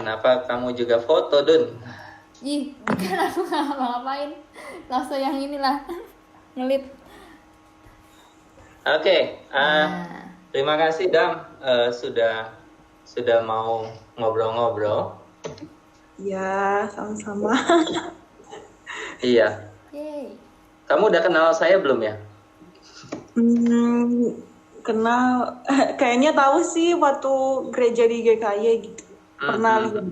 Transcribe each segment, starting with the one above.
kenapa kamu juga foto, Dun? Ih, bukan aku nggak ngapa-ngapain. Langsung yang inilah ngelit. Oke, Nah, terima kasih Dam sudah mau ngobrol-ngobrol. Ya, sama-sama. Iya, yay. kamu udah kenal saya belum ya? Kenal, kayaknya tahu sih waktu gereja di GKY gitu. Pernah lihat.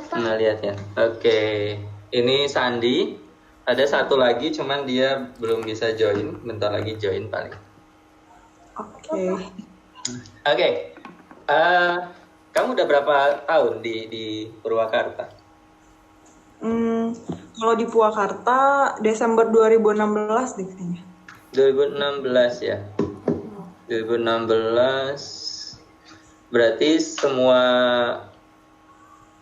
Pernah lihat ya. Oke, ini Sandi. Ada satu lagi, cuman dia belum bisa join. Bentar lagi join paling. Oke. Oke, kamu udah berapa tahun di Purwakarta? Kalau di Purwakarta Desember 2016 deh kayaknya. 2016 ya. 2016 berarti semua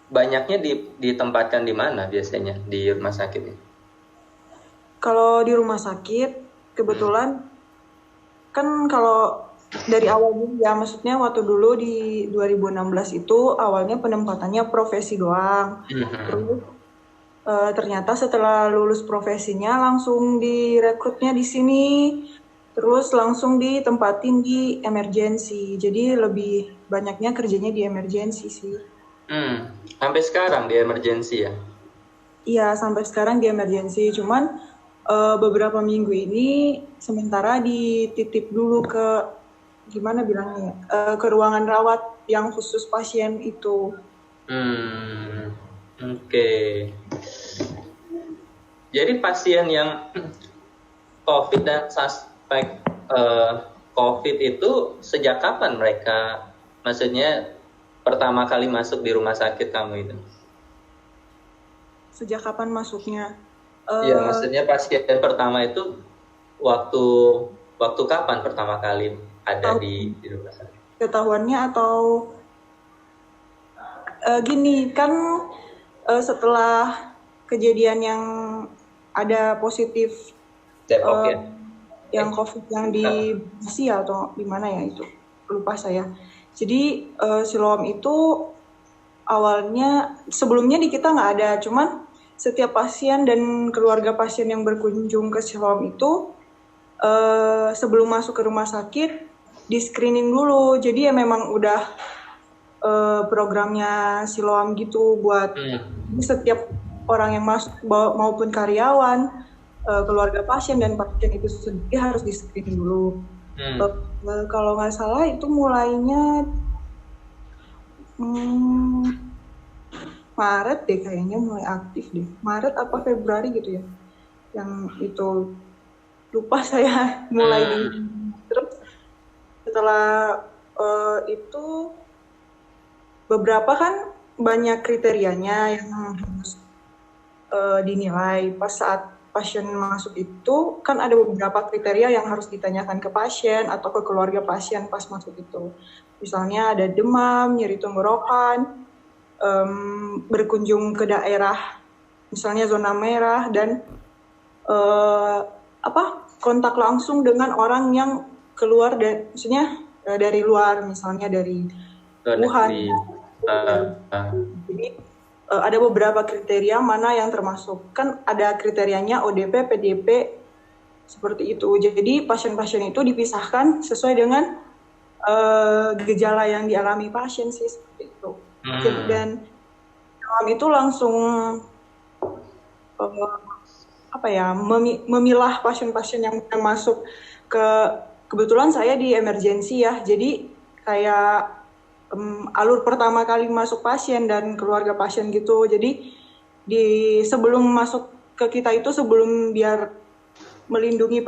banyaknya ditempatkan di mana biasanya di rumah sakit ini? Kalau di rumah sakit kebetulan kan kalau dari awal dulu ya, maksudnya waktu dulu di 2016 itu awalnya penempatannya profesi doang. Terus ternyata setelah lulus profesinya langsung direkrutnya di sini, terus langsung ditempatin di emergency. Jadi lebih banyaknya kerjanya di emergency sih. Sampai sekarang di emergency ya? Iya, sampai sekarang di emergency. Cuman beberapa minggu ini sementara dititip dulu ke, gimana bilangnya ya, ke ruangan rawat yang khusus pasien itu. Oke. Jadi pasien yang COVID dan suspek COVID itu sejak kapan mereka, maksudnya pertama kali masuk di rumah sakit kamu itu? Sejak kapan masuknya? Iya, maksudnya pasien pertama itu waktu kapan pertama kali ada di rumah sakit? Ketahuannya atau gini kan, setelah kejadian yang ada positif Depok ya? yang COVID yang di Asia atau di mana ya itu, lupa saya. Jadi Siloam itu awalnya sebelumnya di kita nggak ada, cuman setiap pasien dan keluarga pasien yang berkunjung ke Siloam itu sebelum masuk ke rumah sakit di screening dulu. Jadi ya memang udah programnya Siloam gitu buat setiap orang yang masuk maupun karyawan, keluarga pasien dan pasien itu sendiri harus di screening dulu. Kalau nggak salah itu mulainya Maret deh kayaknya, mulai aktif deh. Maret apa Februari gitu ya. Yang itu lupa saya mulai di terus setelah itu beberapa kan banyak kriterianya yang harus dinilai pas saat pasien masuk itu, kan ada beberapa kriteria yang harus ditanyakan ke pasien atau ke keluarga pasien pas masuk itu. Misalnya ada demam, nyeri tenggorokan, berkunjung ke daerah misalnya zona merah, dan kontak langsung dengan orang yang keluar dari, maksudnya dari luar, misalnya dari Wuhan. Jadi ada beberapa kriteria mana yang termasuk, kan ada kriterianya ODP, PDP seperti itu. Jadi pasien-pasien itu dipisahkan sesuai dengan gejala yang dialami pasien sih, seperti itu. Dan itu langsung memilah pasien-pasien yang masuk ke, kebetulan saya di emergency ya, jadi kayak alur pertama kali masuk pasien dan keluarga pasien gitu. Jadi sebelum masuk ke kita itu, sebelum biar melindungi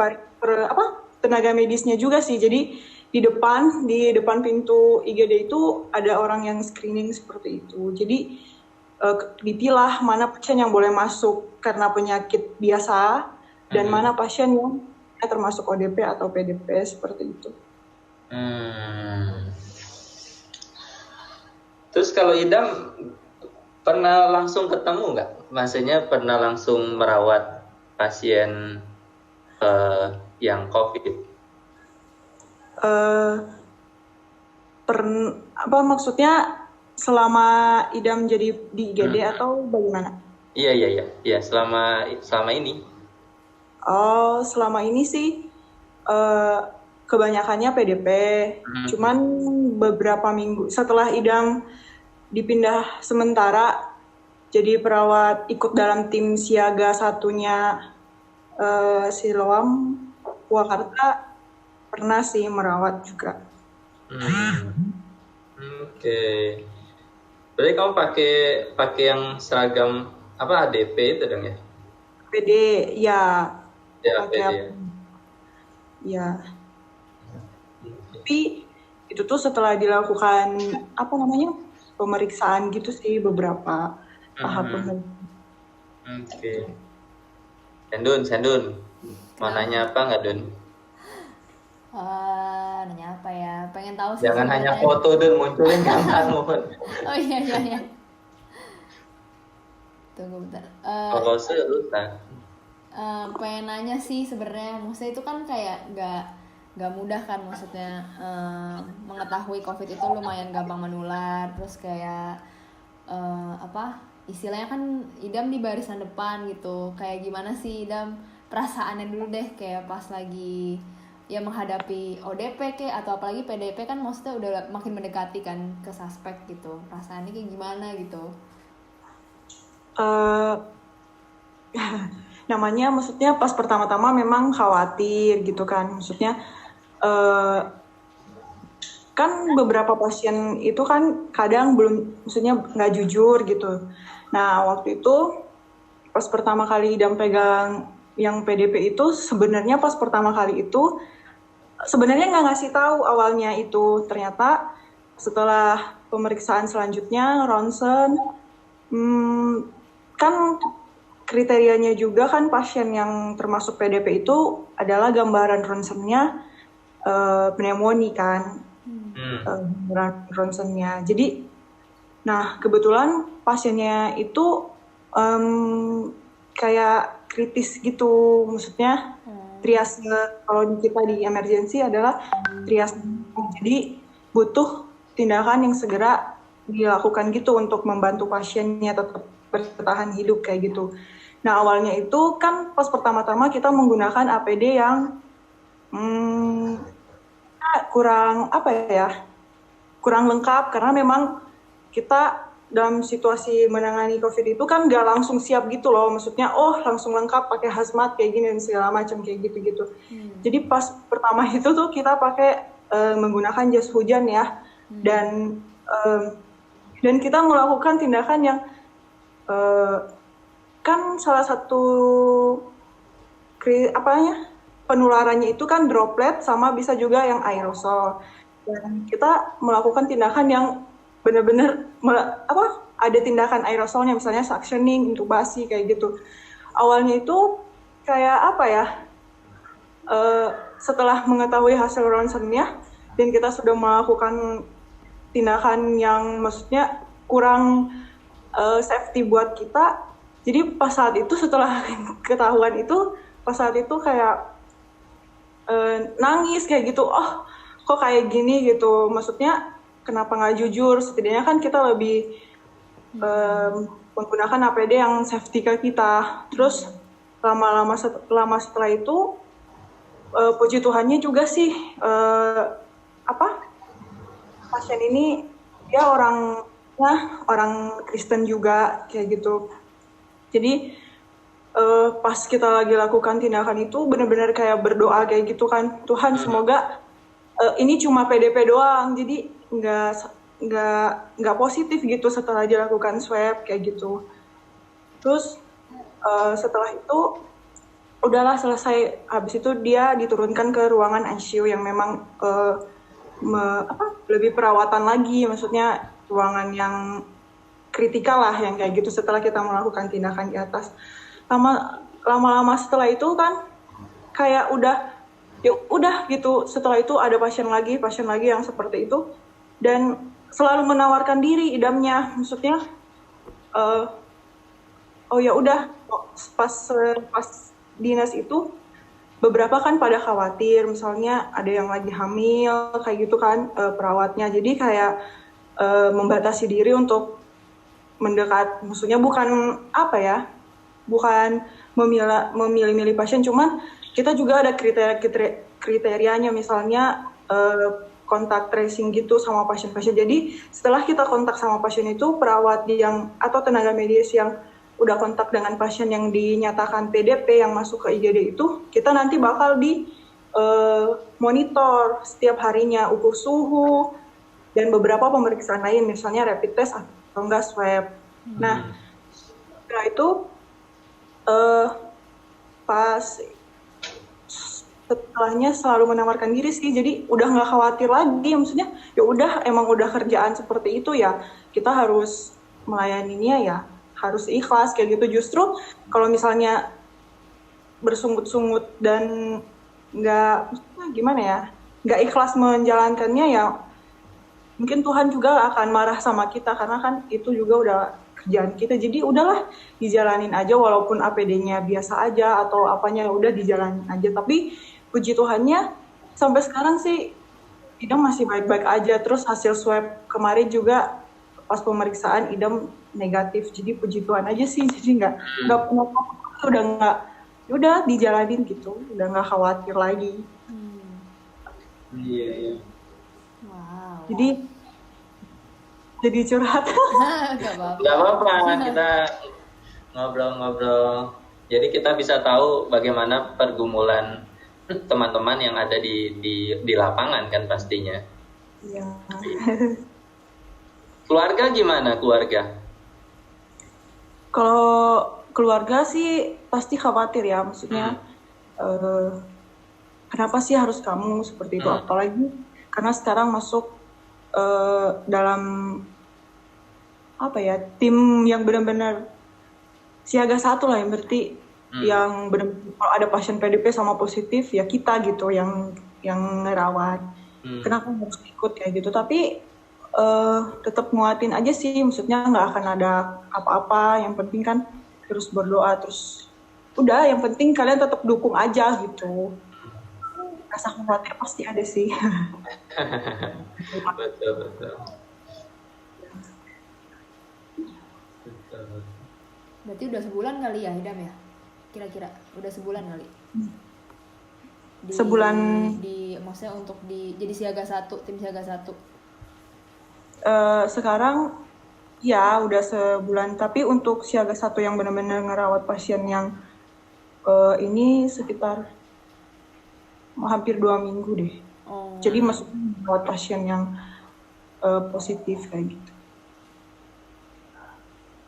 tenaga medisnya juga sih. Jadi di depan pintu IGD itu ada orang yang screening seperti itu. Jadi dipilah mana pasien yang boleh masuk karena penyakit biasa dan mana pasien yang termasuk ODP atau PDP seperti itu. Terus kalau Idam pernah langsung ketemu nggak? Maksudnya pernah langsung merawat pasien yang COVID? Maksudnya selama idam jadi di IGD atau bagaimana? Iya, selama ini. Oh, selama ini sih kebanyakannya PDP. Cuman beberapa minggu setelah idam dipindah sementara jadi perawat ikut dalam tim siaga satunya Siloam Purwakarta, pernah sih merawat juga. Oke. Berarti kamu pakai yang seragam apa ADP itu dong ya? PD ya, Ya, pakai PD. ya. Tapi itu tuh setelah dilakukan apa namanya pemeriksaan gitu sih, beberapa tahap pemeriksaan. Oke. Sendun. Mau nanya apa nggak, Dun? Nanya apa ya? Pengen tahu sih. Jangan hanya sebenarnya. foto, Dun, munculin gambarmu. Oh iya. Tunggu bentar. Kalau susah. Pengen nanya sih sebenarnya, maksudnya itu kan kayak nggak mudah kan, maksudnya mengetahui COVID itu lumayan gampang menular, terus kayak istilahnya kan idam di barisan depan gitu, kayak gimana sih idam perasaannya dulu deh, kayak pas lagi ya menghadapi ODP atau apalagi PDP kan, maksudnya udah makin mendekati kan ke suspek gitu, perasaannya kayak gimana gitu? Namanya maksudnya pas pertama-tama memang khawatir gitu kan, maksudnya kan beberapa pasien itu kan kadang belum, maksudnya nggak jujur gitu. Nah waktu itu pas pertama kali idam pegang yang PDP itu, sebenarnya pas pertama kali itu sebenarnya nggak ngasih tahu awalnya itu, ternyata setelah pemeriksaan selanjutnya ronsen, kan kriterianya juga kan pasien yang termasuk PDP itu adalah gambaran ronsennya pneumonia kan, gambaran ronsennya. Jadi, nah kebetulan pasiennya itu kayak kritis gitu, maksudnya triase, kalau kita di emergency adalah triase, jadi butuh tindakan yang segera dilakukan gitu untuk membantu pasiennya tetap bertahan hidup kayak gitu. Nah awalnya itu kan pas pertama-tama kita menggunakan APD yang kurang lengkap, karena memang kita dalam situasi menangani COVID itu kan nggak langsung siap gitu loh, maksudnya langsung lengkap pakai hazmat kayak gini dan segala macam kayak gitu-gitu. Jadi pas pertama itu tuh kita pakai menggunakan jas hujan ya, dan kita melakukan tindakan yang kan salah satu penularannya itu kan droplet sama bisa juga yang aerosol, dan kita melakukan tindakan yang benar-benar ada tindakan aerosolnya, misalnya suctioning, intubasi kayak gitu. Awalnya itu kayak setelah mengetahui hasil ronsennya dan kita sudah melakukan tindakan yang maksudnya kurang safety buat kita, jadi pas saat itu setelah ketahuan itu, pas saat itu kayak nangis kayak gitu, kok kayak gini gitu, maksudnya kenapa nggak jujur, setidaknya kan kita lebih menggunakan APD yang safety ke kita. Terus lama setelah itu puji Tuhannya juga sih pasien ini dia orang Kristen juga kayak gitu. Jadi pas kita lagi lakukan tindakan itu benar-benar kayak berdoa kayak gitu kan, Tuhan semoga ini cuma PDP doang, jadi nggak positif gitu setelah dilakukan swab kayak gitu. Terus setelah itu udahlah selesai, habis itu dia diturunkan ke ruangan ICU yang memang lebih perawatan lagi, maksudnya ruangan yang kritikal lah yang kayak gitu setelah kita melakukan tindakan di atas. Lama-lama setelah itu kan kayak udah gitu, setelah itu ada pasien lagi yang seperti itu, dan selalu menawarkan diri idamnya, maksudnya ya udah, pas dinas itu beberapa kan pada khawatir, misalnya ada yang lagi hamil kayak gitu kan perawatnya, jadi kayak membatasi diri untuk mendekat, maksudnya bukan apa ya, bukan memilih-milih pasien, cuman kita juga ada kriterianya, misalnya kontak tracing gitu sama pasien-pasien. Jadi setelah kita kontak sama pasien itu, perawat yang atau tenaga medis yang udah kontak dengan pasien yang dinyatakan PDP yang masuk ke IGD itu, kita nanti bakal di monitor setiap harinya, ukur suhu dan beberapa pemeriksaan lain, misalnya rapid test atau enggak swab. Nah, setelah itu pas setelahnya selalu menawarkan diri sih, jadi udah nggak khawatir lagi, maksudnya ya udah, emang udah kerjaan seperti itu ya, kita harus melayaninya ya harus ikhlas kayak gitu. Justru kalau misalnya bersungut-sungut dan nggak, gimana ya, nggak ikhlas menjalankannya, ya mungkin Tuhan juga akan marah sama kita, karena kan itu juga udah kerjaan kita. Jadi udahlah, dijalanin aja, walaupun APD-nya biasa aja atau apanya, udah dijalanin aja. Tapi puji Tuhannya sampai sekarang sih Idam masih baik-baik aja. Terus hasil swab kemarin juga pas pemeriksaan Idam negatif. Jadi puji Tuhan aja sih. Jadi nggak punya apa-apa, udah nggak, udah dijalanin gitu, udah nggak khawatir lagi. Iya. Wow. Jadi curhat. Gak apa-apa. Kita ngobrol-ngobrol. Jadi kita bisa tahu bagaimana pergumulan teman-teman yang ada di lapangan kan pastinya. Iya. Keluarga gimana keluarga? Kalau keluarga sih pasti khawatir ya, maksudnya kenapa sih harus kamu seperti itu, apalagi karena sekarang masuk dalam apa ya, tim yang benar-benar siaga satu lah, yang berarti yang benar-benar kalau ada pasien PDP sama positif ya kita gitu yang ngerawat. Kenapa harus ikut kayak gitu? Tapi tetap nguatin aja sih, maksudnya nggak akan ada apa-apa, yang penting kan terus berdoa, terus udah, yang penting kalian tetap dukung aja gitu. Rasa khawatir pasti ada sih. Betul. Berarti udah sebulan kali ya Idam ya? Kira-kira udah sebulan kali? Sebulan. Maksudnya untuk jadi siaga satu, tim siaga satu. Sekarang ya udah sebulan, tapi untuk siaga satu yang benar-benar ngerawat pasien yang ini sekitar hampir 2 minggu deh. Jadi maksudnya ngerawat pasien yang positif kayak gitu.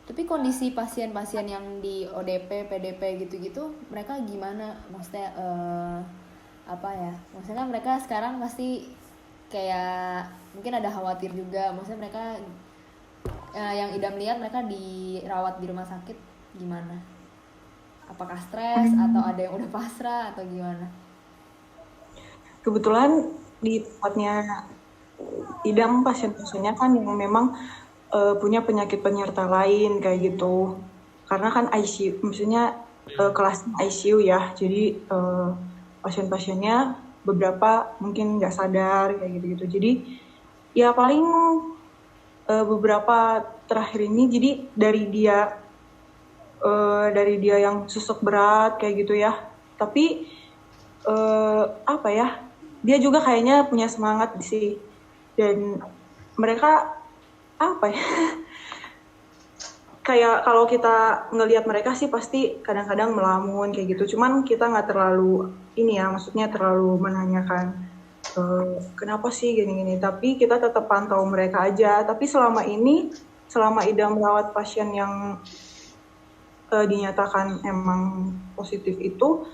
Tapi kondisi pasien-pasien yang di ODP, PDP gitu-gitu, mereka gimana? Maksudnya apa ya? Maksudnya mereka sekarang pasti kayak mungkin ada khawatir juga. Maksudnya mereka yang Idam lihat, mereka dirawat di rumah sakit gimana? Apakah stres atau ada yang udah pasrah atau gimana? Kebetulan di tempatnya Idam, pasien-pasiennya kan yang memang punya penyakit penyerta lain kayak gitu. Karena kan ICU, maksudnya kelas ICU ya. Jadi pasien-pasiennya beberapa mungkin nggak sadar kayak gitu-gitu. Jadi ya paling beberapa terakhir ini, jadi dari dia yang sesek berat kayak gitu ya. Tapi apa ya? Dia juga kayaknya punya semangat sih. Dan mereka apa ya, kayak kalau kita ngelihat mereka sih pasti kadang-kadang melamun kayak gitu, cuman kita nggak terlalu ini ya, maksudnya terlalu menanyakan kenapa sih gini-gini, tapi kita tetap pantau mereka aja. Tapi selama Idam merawat pasien yang dinyatakan emang positif itu,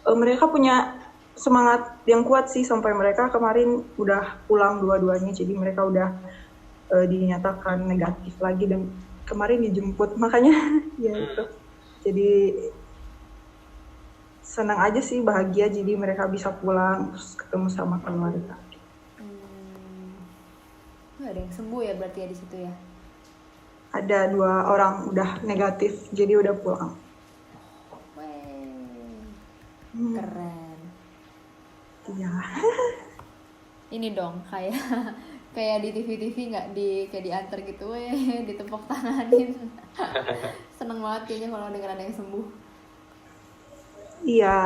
mereka punya semangat yang kuat sih, sampai mereka kemarin udah pulang dua-duanya. Jadi mereka udah dinyatakan negatif lagi dan kemarin dijemput, makanya ya itu. Jadi senang aja sih, bahagia, jadi mereka bisa pulang terus ketemu sama keluarga. Ada yang sembuh ya berarti ya di situ ya? Ada 2 orang udah negatif, jadi udah pulang. Keren. Iya. Ini dong kayak kayak di TV-TV nggak kayak diantar gitu, ditepuk tanganin. Seneng banget kayaknya kalau denger ada yang sembuh. Iya,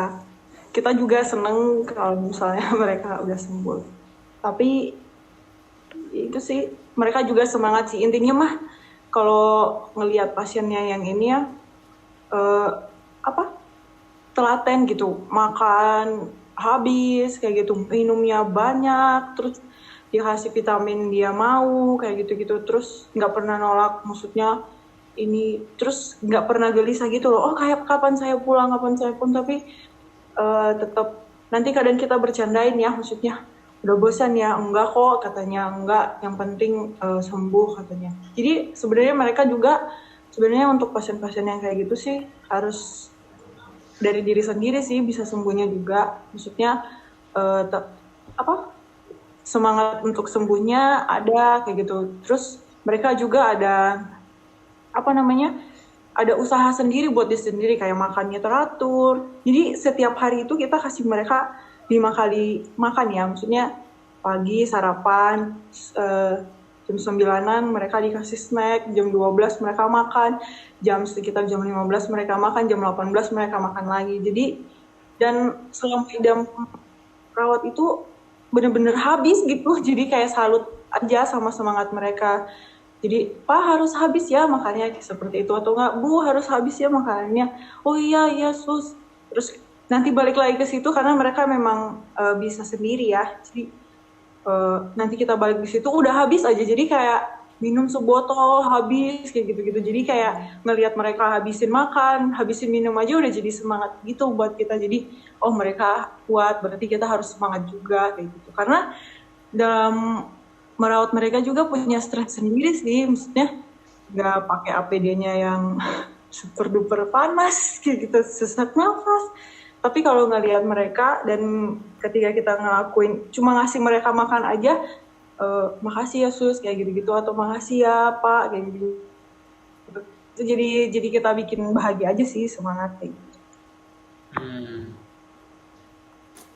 kita juga seneng kalau misalnya mereka udah sembuh. Tapi itu sih, mereka juga semangat sih. Intinya mah kalau ngelihat pasiennya yang ini ya, telaten gitu, makan habis kayak gitu, minumnya banyak, terus dikasih vitamin dia mau kayak gitu-gitu, terus nggak pernah nolak, maksudnya ini, terus nggak pernah gelisah gitu loh, oh kayak kapan saya pulang, tapi tetap nanti kadang kita bercandain ya, maksudnya udah bosan ya, enggak kok katanya, enggak, yang penting sembuh katanya. Jadi sebenarnya mereka juga sebenarnya untuk pasien-pasien yang kayak gitu sih harus dari diri sendiri sih bisa sembuhnya juga, maksudnya semangat untuk sembuhnya ada kayak gitu. Terus mereka juga ada ada usaha sendiri buat diri sendiri, kayak makannya teratur. Jadi setiap hari itu kita kasih mereka 5 kali makan ya, maksudnya pagi sarapan, jam 9-an mereka dikasih snack, jam 12 mereka makan, sekitar jam 15 mereka makan, jam 18 mereka makan lagi. Jadi dan selama idam perawat itu bener-bener habis gitu, jadi kayak salut aja sama semangat mereka. Jadi Pak harus habis ya makannya seperti itu, atau enggak Bu harus habis ya makanannya, oh iya sus, terus nanti balik lagi ke situ karena mereka memang bisa sendiri ya, jadi nanti kita balik di situ udah habis aja, jadi kayak minum sebotol habis kayak gitu-gitu, jadi kayak ngelihat mereka habisin makan, habisin minum aja udah jadi semangat gitu buat kita. Jadi oh mereka kuat, berarti kita harus semangat juga kayak gitu, karena dalam merawat mereka juga punya stres sendiri sih, maksudnya nggak pakai APD-nya yang super duper panas kayak gitu, sesak nafas. Tapi kalau ngelihat mereka dan ketika kita ngelakuin cuma ngasih mereka makan aja, makasih ya sus kayak gitu-gitu, atau makasih ya Pak kayak gitu. Itu jadi kita bikin bahagia aja sih, semangat kayak gitu.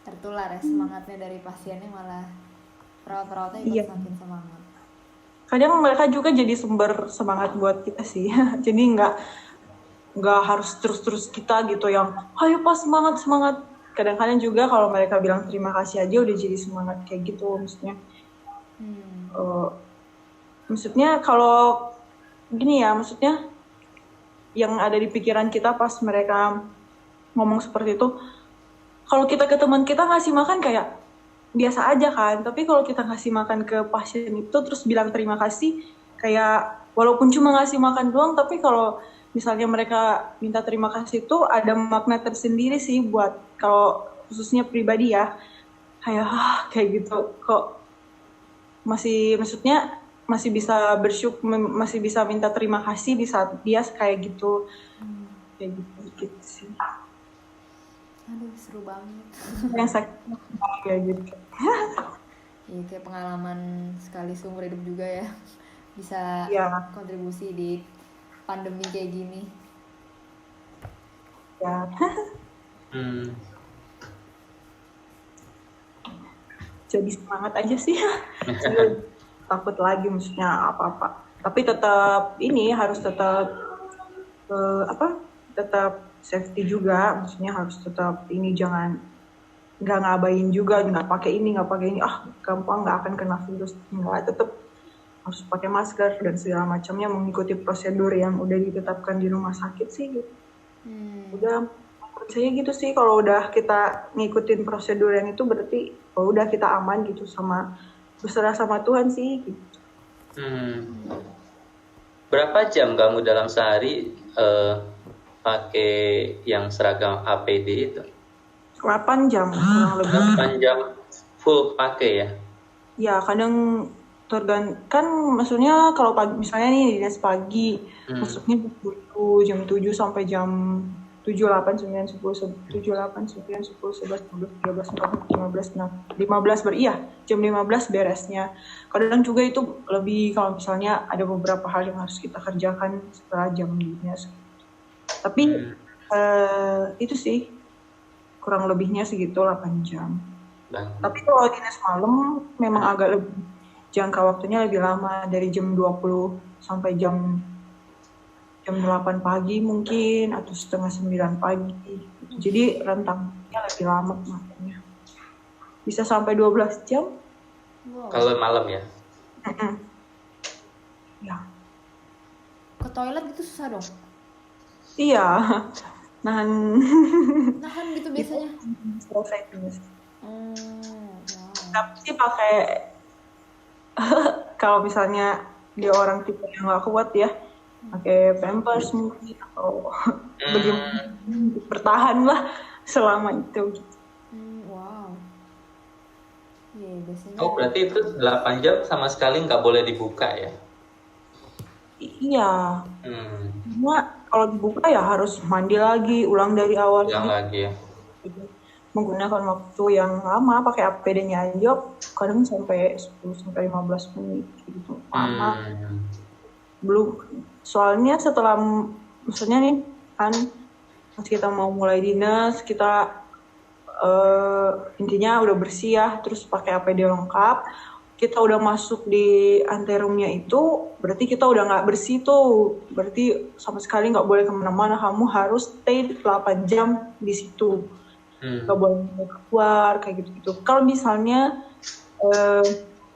Tertular ya semangatnya dari pasiennya, malah perawat-perawatnya ikut semakin semangat. Kadang mereka juga jadi sumber semangat buat kita sih. Jadi nggak harus terus kita gitu yang ayo Pak semangat. Kadang-kadang juga kalau mereka bilang terima kasih aja udah jadi semangat kayak gitu, maksudnya. Maksudnya kalau gini ya, maksudnya yang ada di pikiran kita pas mereka ngomong seperti itu, kalau kita ke teman kita ngasih makan kayak biasa aja kan, tapi kalau kita ngasih makan ke pasien itu terus bilang terima kasih, kayak walaupun cuma ngasih makan doang, tapi kalau misalnya mereka minta terima kasih itu ada makna tersendiri sih buat, kalau khususnya pribadi ya, kayak gitu kok maksudnya masih bisa bersyukur, masih bisa minta terima kasih di saat dia kayak gitu. Kayak gitu sih. Aduh seru banget. Yang sakit kayak gitu. Iya, kayak pengalaman sekali seumur hidup juga ya, bisa kontribusi di pandemi kayak gini. Ya. Jadi semangat aja sih. Takut lagi maksudnya apa-apa. Tapi tetap harus tetap tetap safety juga, maksudnya harus tetap jangan nggak ngabain juga, nggak pakai ini gampang nggak akan kena virus, nggak, tetap harus pakai masker dan segala macamnya, mengikuti prosedur yang udah ditetapkan di rumah sakit sih gitu. Udah menurut saya gitu sih, kalau udah kita ngikutin prosedur yang itu berarti udah kita aman gitu, sama berserah sama Tuhan sih gitu. Berapa jam kamu dalam sehari pakai yang seragam APD itu? 8 jam kurang lebih. 8 jam full pakai ya? Ya, kadang kan maksudnya kalau pagi, misalnya nih dinas pagi, maksudnya jam 7 sampai jam 7, 8, 9, 10, 7, 8, 9, 10, 11, 12, 13, 14, 15, 16, jam 15 beresnya. Kadang juga itu lebih kalau misalnya ada beberapa hal yang harus kita kerjakan setelah jam dinas. Tapi itu sih kurang lebihnya segitu 8 jam. Tapi kalau dinas malam memang agak lebih jangka waktunya lebih lama dari jam 20 sampai jam jam 8 pagi mungkin atau setengah 9 pagi. Jadi rentangnya lebih lama makanya. Bisa sampai 12 jam. Wow. Kalau malam ya. Ya. Ke toilet gitu susah dong. Iya. Nahan gitu biasanya. selesai terus. Wow. Tapi sih pakai kalau misalnya dia orang tipe yang nggak kuat ya, pakai pampers mungkin atau bagaimana bertahan lah selama itu. Wow. Iya, biasanya. Oh, berarti itu 8 jam sama sekali nggak boleh dibuka ya? Iya. Cuma kalau dibuka ya harus mandi lagi, ulang dari awal lagi ya. Menggunakan waktu yang lama, pakai APD-nya aja kadang sampai 10 sampai 15 menit gitu. Lama. Belum, soalnya setelah misalnya nih kan pas kita mau mulai dinas, kita intinya udah bersih ya, terus pakai APD lengkap, kita udah masuk di anterumnya itu, berarti kita udah nggak bersih tuh, berarti sama sekali nggak boleh kemana-mana, kamu harus stay 8 jam di situ, nggak boleh keluar kayak gitu-gitu. Kalau misalnya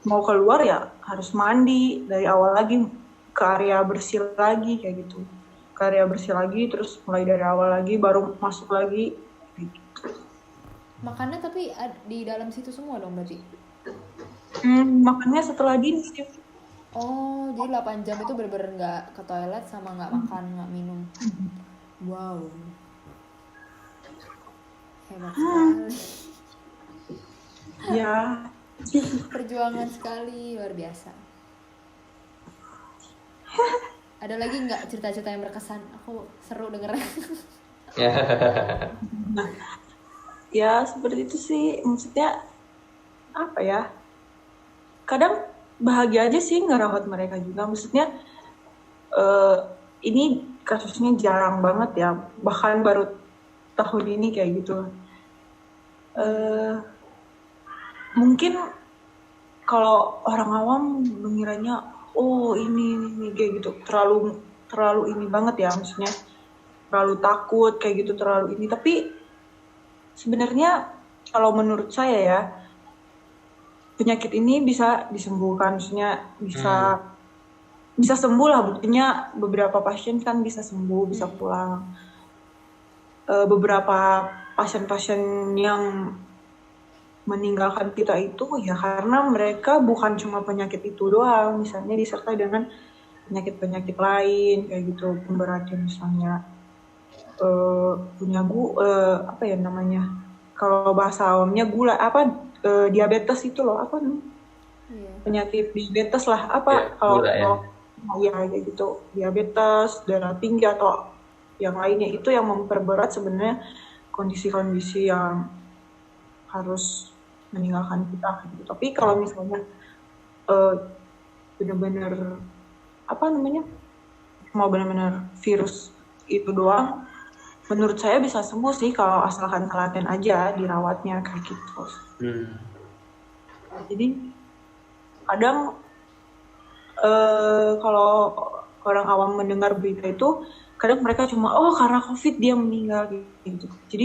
mau keluar ya harus mandi dari awal lagi, ke area bersih lagi kayak gitu, ke area bersih lagi, terus mulai dari awal lagi baru masuk lagi. Makannya tapi di dalam situ semua dong berarti? Makannya setelah dinas ya. Oh, jadi 8 jam itu bener-bener nggak ke toilet sama nggak makan, nggak minum. Wow. Hebat sekali. Ya. Perjuangan sekali, luar biasa. Ada lagi nggak cerita-cerita yang berkesan? Aku seru dengernya. Ya seperti itu sih, maksudnya apa ya, kadang bahagia aja sih ngerawat mereka juga, maksudnya ini kasusnya jarang banget ya, bahkan baru tahun ini kayak gitu. Mungkin kalau orang awam mengiranya oh ini kayak gitu, terlalu ini banget ya, maksudnya terlalu takut kayak gitu, terlalu ini, tapi sebenarnya kalau menurut saya ya, penyakit ini bisa disembuhkan, maksudnya bisa sembuh lah, buktinya beberapa pasien kan bisa sembuh, bisa pulang. Beberapa pasien-pasien yang meninggalkan kita itu ya karena mereka bukan cuma penyakit itu doang, misalnya disertai dengan penyakit-penyakit lain kayak gitu, pemberatnya misalnya punya apa ya namanya, kalau bahasa awamnya gula apa, diabetes itu loh, apa nih? Penyakit diabetes lah, apa kalau ya kayak gitu, diabetes, darah tinggi atau yang lainnya, itu yang memperberat sebenarnya kondisi-kondisi yang harus meninggalkan kita gitu. Tapi kalau misalnya benar-benar apa namanya, mau benar-benar virus itu doang, menurut saya bisa sembuh sih kalau asalkan telaten aja dirawatnya kayak gitu. Jadi kadang kalau orang awam mendengar berita itu, kadang mereka cuma karena COVID dia meninggal gitu. Jadi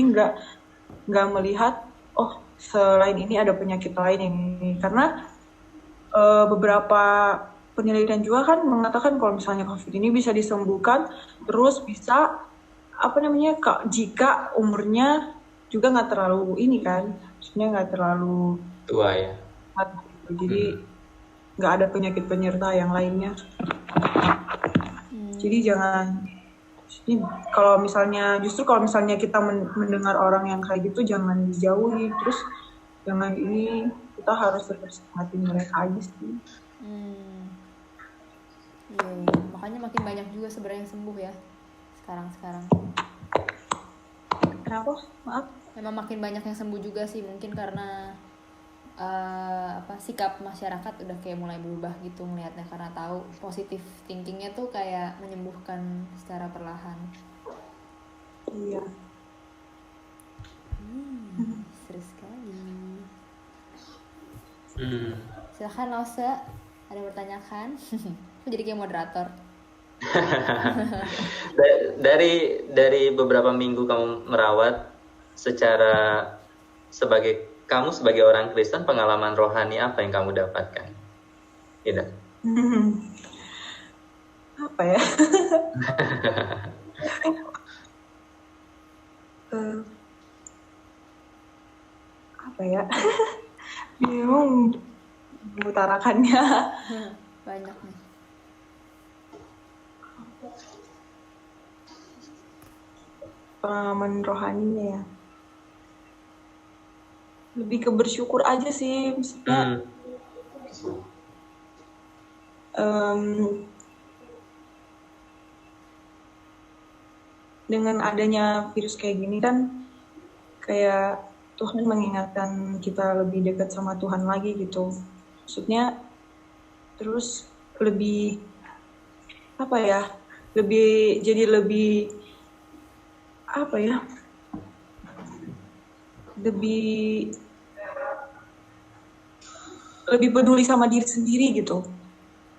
nggak melihat selain ini ada penyakit lain ini, karena beberapa penelitian juga kan mengatakan kalau misalnya COVID ini bisa disembuhkan, terus bisa apa namanya, jika umurnya juga nggak terlalu ini kan, maksudnya nggak terlalu tua ya, jadi nggak ada penyakit penyerta yang lainnya. Jadi jangan, kalau misalnya kita mendengar orang yang kayak gitu, jangan dijauhi, terus jangan ini, kita harus terus hati mereka aja sih. Iya. Makanya makin banyak juga sebenarnya yang sembuh ya sekarang. Kenapa? Maaf. Memang makin banyak yang sembuh juga sih, mungkin karena sikap masyarakat udah kayak mulai berubah gitu ngelihatnya, karena tahu positif thinkingnya tuh kayak menyembuhkan secara perlahan. Iya. Seru sekali. Silahkan Lause, ada yang bertanyakan? Aku jadi kayak moderator. Dari beberapa minggu kamu merawat, kamu sebagai orang Kristen, pengalaman rohani apa yang kamu dapatkan? Ida. Apa ya? Apa ya? Bingung mengutarakannya. Banyak nih. Pengalaman rohaninya ya. Lebih ke bersyukur aja sih, maksudnya. Dengan adanya virus kayak gini kan, kayak Tuhan mengingatkan kita lebih dekat sama Tuhan lagi gitu. Maksudnya terus lebih apa ya? Jadi lebih apa ya? Lebih peduli sama diri sendiri gitu.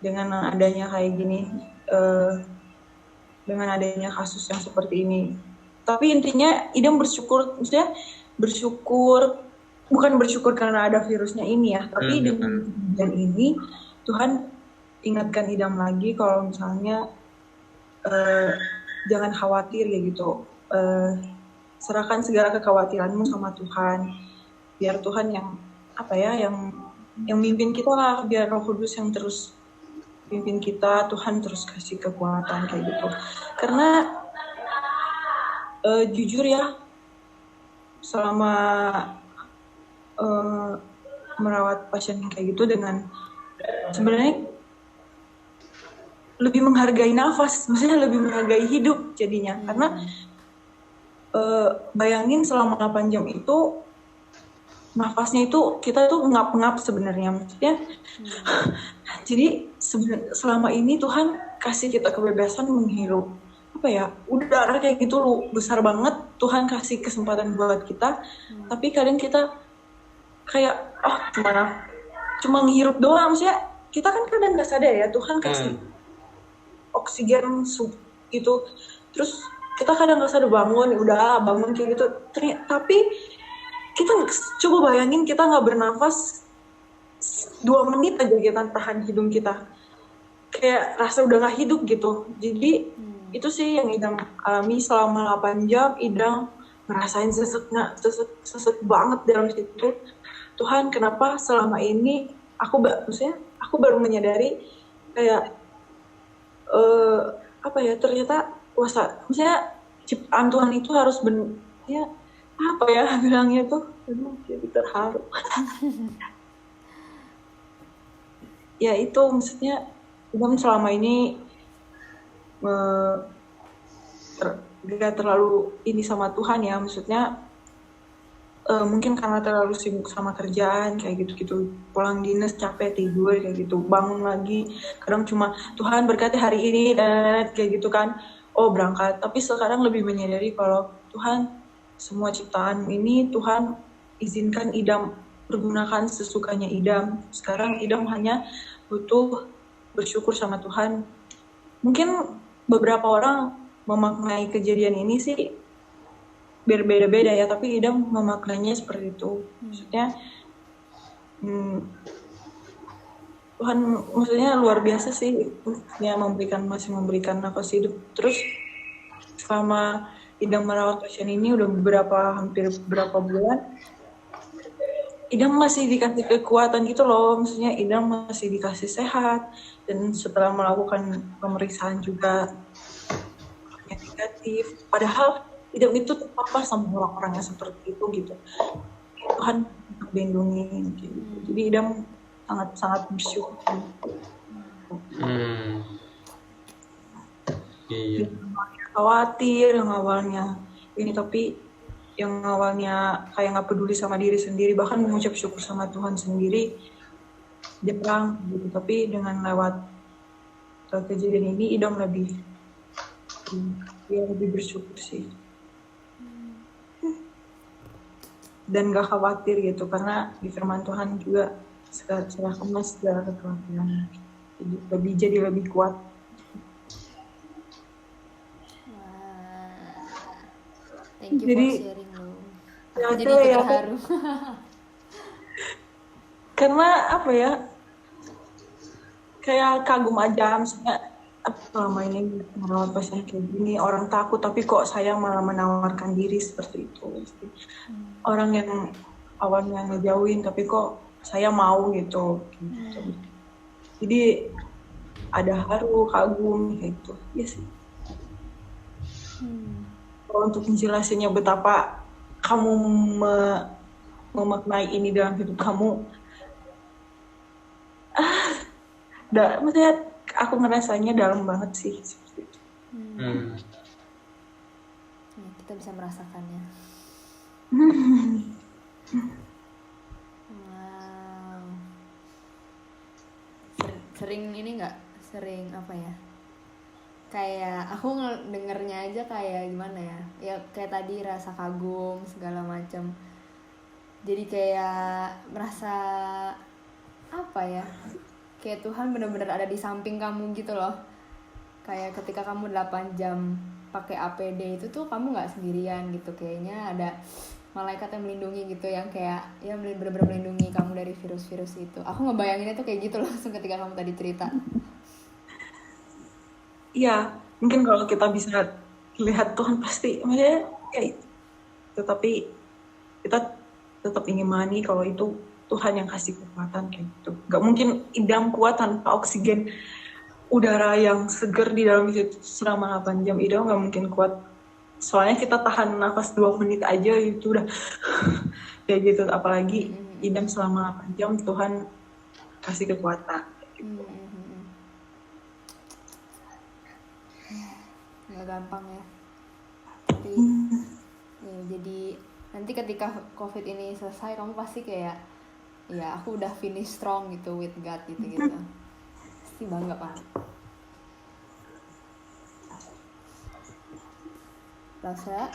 Dengan adanya kayak gini, dengan adanya kasus yang seperti ini. Tapi intinya Idam bersyukur, maksudnya bersyukur, bukan bersyukur karena ada virusnya ini ya, tapi dengan kejadian ini Tuhan ingatkan Idam lagi kalau misalnya jangan khawatir ya gitu, serahkan segala kekhawatiranmu sama Tuhan, biar Tuhan yang apa ya, yang mimpin kita lah, biar Roh Kudus yang terus pimpin kita, Tuhan terus kasih kekuatan kayak gitu. Karena jujur ya, selama merawat pasien kayak gitu, dengan sebenarnya lebih menghargai nafas, maksudnya lebih menghargai hidup jadinya. Karena bayangin selama 8 jam itu nafasnya itu kita tuh ngap-ngap sebenarnya, maksudnya. Jadi selama ini Tuhan kasih kita kebebasan menghirup apa ya, udara kayak gitu loh, besar banget Tuhan kasih kesempatan buat kita. Tapi kadang kita kayak cuma ngehirup doang, maksudnya kita kan kadang nggak sadar ya Tuhan kasih oksigen gitu, terus kita kadang nggak sadar bangun kayak gitu. Tapi kita coba bayangin kita nggak bernafas 2 menit aja, kita tahan hidung kita, kayak rasa udah nggak hidup gitu. Jadi itu sih yang Idam alami selama 8 jam. Idam ngerasain sesek banget dalam situ. Tuhan, kenapa selama ini aku baru menyadari kayak apa ya, ternyata maksudnya ciptaan Tuhan itu harus ya apa ya bilangnya tuh, jadi terharu. Ya itu maksudnya Idam selama ini gak terlalu ini sama Tuhan ya, maksudnya mungkin karena terlalu sibuk sama kerjaan kayak gitu-gitu, pulang dinas capek tidur kayak gitu, bangun lagi kadang cuma Tuhan berkati hari ini dan kayak gitu kan, berangkat. Tapi sekarang lebih menyadari kalau Tuhan, semua ciptaan ini Tuhan izinkan Idam pergunakan sesukanya Idam. Sekarang Idam hanya butuh bersyukur sama Tuhan. Mungkin beberapa orang memaknai kejadian ini sih berbeda-beda ya, tapi Idam memaknainya seperti itu. Maksudnya Tuhan maksudnya luar biasa sih, ya masih memberikan nafas hidup. Terus selama Idam merawat pasien ini udah hampir beberapa bulan, Idam masih dikasih kekuatan gitu loh, maksudnya Idam masih dikasih sehat. Dan setelah melakukan pemeriksaan juga yang negatif, padahal Idam itu terpapar sama orang-orang yang seperti itu gitu. Tuhan melindungi gitu. Jadi Idam sangat bersyukur. Iya. Khawatir yang awalnya ini, tapi yang awalnya kayak nggak peduli sama diri sendiri, bahkan mengucap syukur sama Tuhan sendiri, dia perang gitu. Tapi dengan lewat kejadian ini Idam lebih bersyukur sih, dan gak khawatir gitu, karena di firman Tuhan juga serahkanlah segala kekuatan. Jadi lebih kuat. Wah. Thank you Jadi, for sharing lo. ya, Aku jadi itu ikut ya, terharu. karena apa ya, kayak kagum aja, maksudnya selama ini merawat pasien kayak gini, orang takut tapi kok saya malah menawarkan diri seperti itu. Orang yang awalnya ngejauhin tapi kok saya mau gitu. Jadi ada haru, kagum gitu. Iya sih. Kalau untuk menjelasinnya betapa kamu memaknai ini dalam hidup kamu, maksudnya aku ngerasanya dalam banget sih seperti itu. Ya, kita bisa merasakannya. Wow. Sering ini nggak? Sering apa ya? Kayak aku dengernya aja kayak gimana ya? Ya kayak tadi rasa kagum segala macam. Jadi kayak merasa apa ya? Kayak Tuhan benar-benar ada di samping kamu gitu loh. Kayak ketika kamu 8 jam pakai APD itu tuh kamu nggak sendirian gitu. Kayaknya ada malaikat yang melindungi gitu, yang kayak ya benar-benar melindungi kamu dari virus-virus itu. Aku ngebayanginnya tuh kayak gitu langsung ketika kamu tadi cerita. Iya, mungkin kalau kita bisa lihat Tuhan pasti, maksudnya kayak itu. Tetapi kita tetap ingin mani kalau itu Tuhan yang kasih kekuatan kayak gitu. Gak mungkin Idam kuat tanpa oksigen udara yang seger di dalam itu selama 8 jam. Idam gak mungkin kuat. Soalnya kita tahan nafas 2 menit aja itu udah kayak gitu. Apalagi Idam selama 8 jam Tuhan kasih kekuatan. Gitu. Nggak gampang ya. Tapi ya, jadi nanti ketika COVID ini selesai kamu pasti kayak ya aku udah finish strong gitu with God gitu. Pasti bangga Pak. Rasa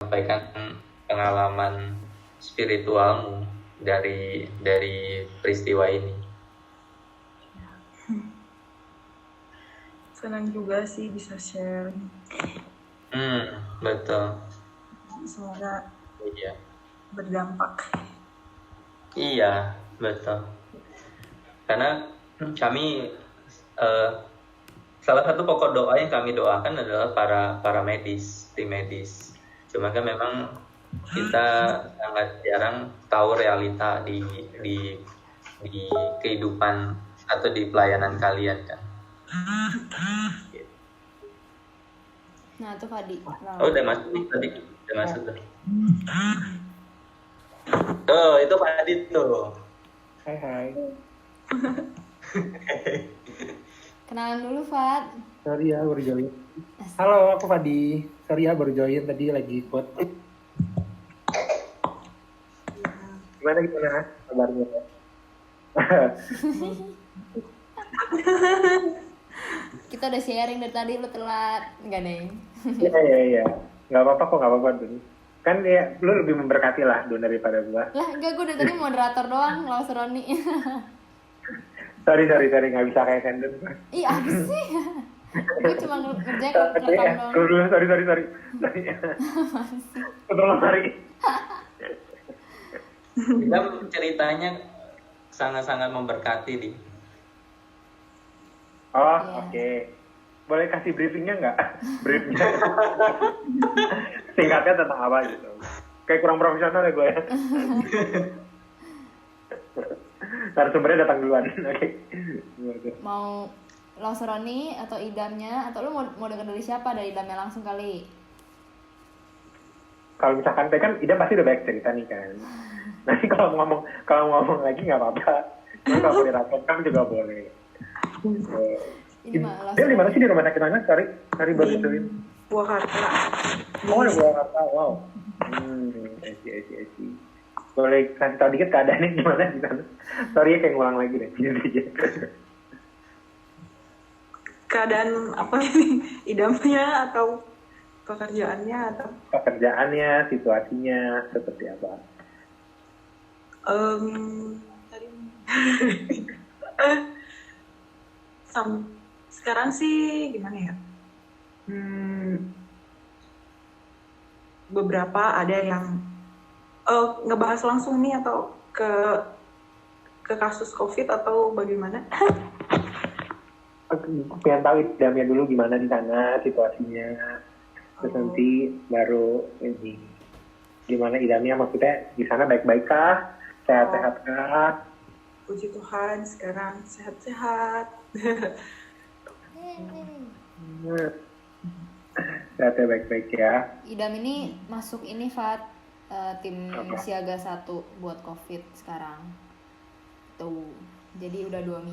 sampaikan pengalaman spiritualmu dari peristiwa ini. Senang juga sih bisa share. Betul. Semoga Iya. berdampak. Iya, betul. Karena kami salah satu pokok doa yang kami doakan adalah para medis, tim medis. Cuma kan memang kita sangat jarang tahu realita di kehidupan atau di pelayanan kalian kan. Nah, tuh Fadi. Oh, udah masuk nih tadi. Udah masuk tuh. Tuh, itu Fadi tuh. Hai. Kenalan dulu, Fad. Sorry ya baru join. Halo, aku Fadi. Sorry ya baru join tadi lagi ikut. Gimana kabarnya? Kita udah sharing dari tadi, lu telat. Enggak, Neng. Iya. Nggak apa-apa kok, nggak apa-apa Dun. Kan ya, lu lebih memberkati lah Dun daripada gua. Lah, enggak, gue dari tadi moderator doang, Laus Roni. Sorry, nggak bisa kayak Senden. Ih, apa sih? Gue cuma ngerjain rekam doang. Sorry. Tolong sorry. Idam ceritanya sangat-sangat memberkati di. Oh, Iya. oke. Boleh kasih briefingnya nggak? Briefnya. Singkatnya tentang apa gitu. Kayak kurang profesional ya gue ya. Narasumbernya datang duluan. Oke. Mau Laus Roni atau idamnya, atau lu mau denger dari siapa? Dari idamnya langsung kali. Kalau misalkan kan Ida pasti udah banyak cerita nih kan. Nanti kalau ngomong lagi nggak apa-apa. Cuma kalau mau dirapotkan juga boleh. Ini mah Laus Dia di mana Roni. sih di rumah sakit mana? Sorry baru ituin. Purwakarta. Oh, di Purwakarta. Wow. I see. Boleh kasih tahu dikit keadaannya gimana di sana? Sorry ya kayak ngulang lagi deh. Keadaan apa ini? Idamnya atau pekerjaannya atau Pekerjaannya, situasinya seperti apa? tadi sekarang sih gimana ya? Beberapa ada yang ngebahas langsung nih atau ke kasus COVID atau bagaimana? Pengen tahu idamnya dulu gimana di sana situasinya. Terus nanti baru ini gimana idamnya, maksudnya di sana baik-baik kah? Sehat-sehat kah? Puji Tuhan sekarang sehat-sehat. Sehatnya baik-baik ya. Idam ini masuk ini, Fat, tim Apa? siaga 1 buat COVID sekarang. Tuh. Jadi udah 2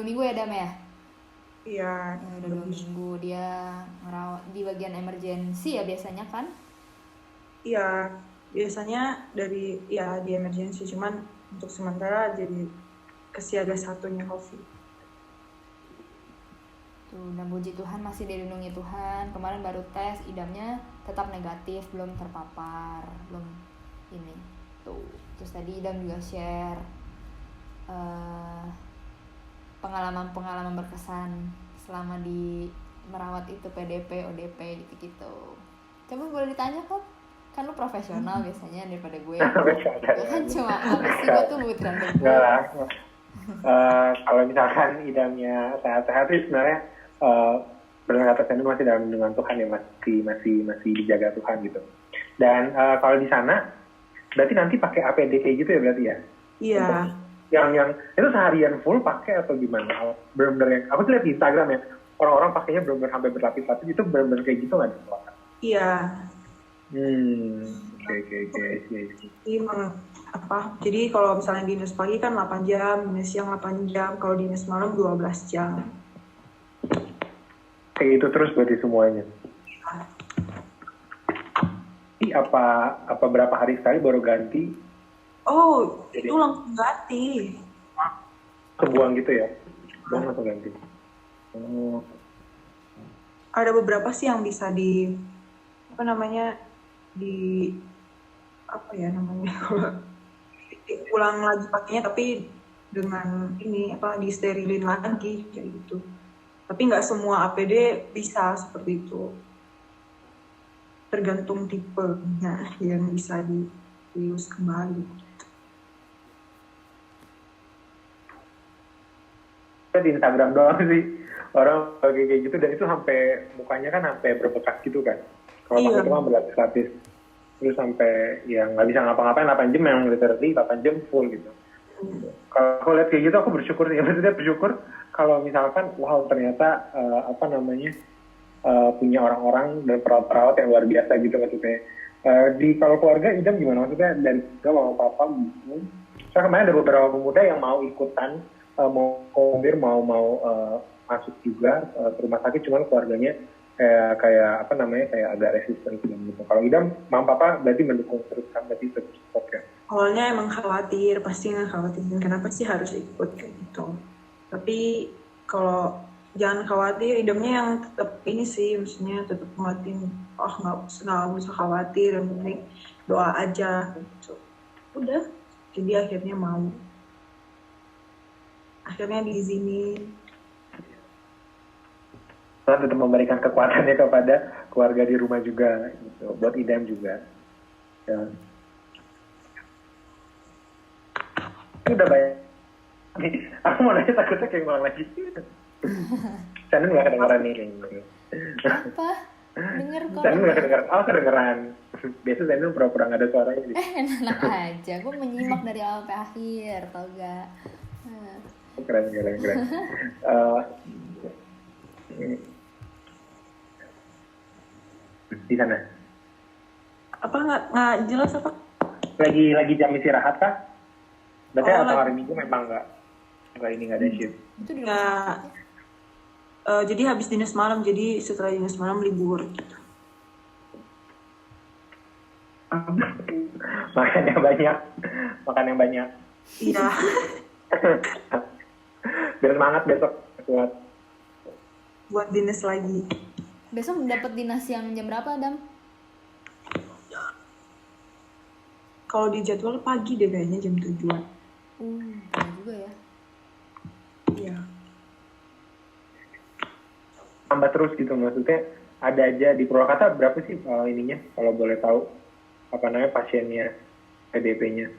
minggu ya, Dam ya? Iya. Ya, udah 2 minggu dia ngerawat di bagian emergency ya biasanya kan? Iya, biasanya di emergency, cuman untuk sementara jadi kesiaga satunya COVID. Tuh, dan puji Tuhan masih dilindungi Tuhan. Kemarin baru tes, idamnya tetap negatif, belum terpapar, belum ini. Tuh, terus tadi idam juga share pengalaman-pengalaman berkesan selama di merawat itu PDP, ODP gitu-gitu. Coba boleh ditanya kok? Kan lu profesional biasanya daripada gue. Gue kan cuma apa sih, gue tuh butiran debu. Enggak lah. Kalau misalkan idamnya sehat-sehat sih sebenarnya benar kata Senu masih dalam lindungan Tuhan ya, masih dijaga Tuhan gitu. Dan kalau di sana berarti nanti pakai APD kayak gitu ya berarti ya? Iya. Yang itu seharian full pakai atau gimana? Benar-benar yang aku tuh lihat di Instagram ya, orang-orang pakainya benar-benar sampai berlapis-lapis, itu benar-benar kayak gitu nggak di Purwakarta? Iya. Oke. Jadi kalau misalnya dinas pagi kan 8 jam, dinas siang 8 jam, kalau dinas malam 12 jam. Kayak itu terus berarti semuanya. Apa berapa hari sekali baru ganti? Oh, Jadi- itu langsung ganti. Sebuang gitu ya? Buang langsung ganti. Oh. Ada beberapa sih yang bisa ulang lagi pakainya, tapi dengan disterilin lagi kayak gitu. Tapi nggak semua APD bisa seperti itu. Tergantung tipenya yang bisa dius kembali. Di Instagram doang sih orang pakai kayak gitu, dan itu sampai mukanya kan sampai berbekas gitu kan. Kalau Iya. pakai itu kan berlapis-lapis, terus sampai yang nggak bisa ngapa-ngapain 8 jam, yang literally 8 jam full gitu. Kalau aku lihat kayak gitu aku bersyukur sih, maksudnya bersyukur kalau misalkan wow ternyata punya orang-orang dan perawat-perawat yang luar biasa gitu maksudnya. Di kalau keluarga Idam gimana maksudnya dari juga mama papa gitu. Saya kemarin ada beberapa pemuda yang mau ikutan mau kombir mau masuk juga ke rumah sakit, cuman keluarganya kayak apa namanya kayak agak resisten gitu. Kalau Idam mama papa berarti mendukung terus kan, berarti terus support ya. Awalnya emang khawatir, pasti ngekhawatirin kenapa sih harus ikut kayak gitu. Tapi kalau jangan khawatir, idamnya yang tetap ini sih, maksudnya tetap nguatin, nggak usah khawatir, yang penting doa aja. So, udah, jadi akhirnya mau. Akhirnya diizinin. Tuhan tetap memberikan kekuatannya kepada keluarga di rumah juga, gitu. Buat Idam juga. Ya. Ini udah banyak. Aku mau nanya takutnya kayak ngulang lagi. Saya nggak kedengeran nih. Apa? Denger kok. Saya nggak kedengeran. Oh kedengeran. Biasa saya pura-pura nggak ada suaranya. Enak aja, gue menyimak dari awal sampai akhir, tau gak? Keren. Di sana. Apa nggak jelas apa? Lagi jam istirahat kah? Berarti atau hari lagi. Minggu memang nggak ada shift. Itu di Nggak. Jadi habis dinas malam, jadi setelah dinas malam libur. Gitu. Makan yang banyak. Iya. Biar semangat besok buat. Buat dinas lagi. Besok dapat dinas yang jam berapa, Dam? Kalau di jadwal pagi deh kayaknya jam 7-an. Iya juga ya. Iya. Tambah terus gitu maksudnya ada aja di Purwakarta berapa sih ininya kalau boleh tahu apa namanya pasiennya PDP-nya